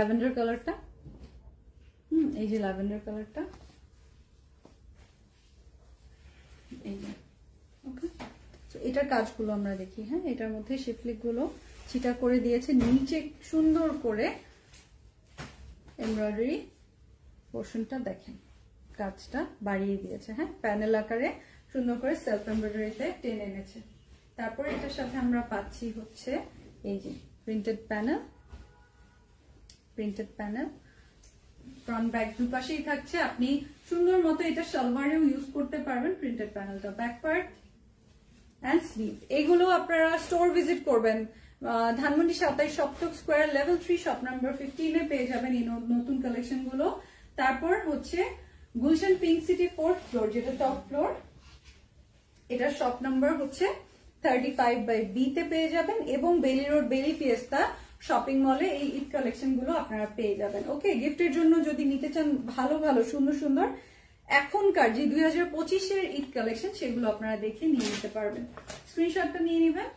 Lavender কালারটা, এই যে ল্যাভেন্ডার কালারটা, এই যে ওকে। তো এটার কাজগুলো আমরা দেখি। হ্যাঁ, এটার মধ্যে শিফলিক গুলো চিটা করে দিয়েছে, নিচে সুন্দর করে এমব্রয়ডারি পোর্শনটা দেখেন, কাজটা বাড়িয়ে দিয়েছে। হ্যাঁ, প্যানেল আকারে সুন্দর করে সেলফ এমব্রয়ডারিতে টেনে এনেছে। তারপর এটার সাথে আমরা পাচ্ছি হচ্ছে এই যে প্রিন্টেড প্যানেল, ফ্রন্ট ব্যাক দুপাশেই থাকছে। আপনি সুন্দর মতো এটা সালোয়ারেও ইউজ করতে পারবেন প্রিন্টেড প্যানেলটা। ব্যাক পার্ট এন্ড স্লিভ, এগুলো আপনারা স্টোর ভিজিট করবেন, Dhanmondi 27 Saptak square level 3 shop number 15 এ পেয়ে যাবেন এই নতুন কালেকশন গুলো। তারপর হচ্ছে Gulshan pink city 4th floor, যেটা টপ ফ্লোর, এটার শপ নাম্বার হচ্ছে 35/B তে পেয়ে যাবেন, এবং বেলি রোড বেলি ফিয়েস্তা শপিং মলে এই ঈদ কালেকশন গুলো আপনারা পেয়ে যাবেন। ওকে, গিফটের জন্য যদি নিতে চান ভালো ভালো সুন্দর সুন্দর এখনকার যে 2025 এর ঈদ কালেকশন, সেগুলো আপনারা দেখে নিয়ে নিতে পারবেন। স্ক্রিনশটটা নিয়ে নেবেন।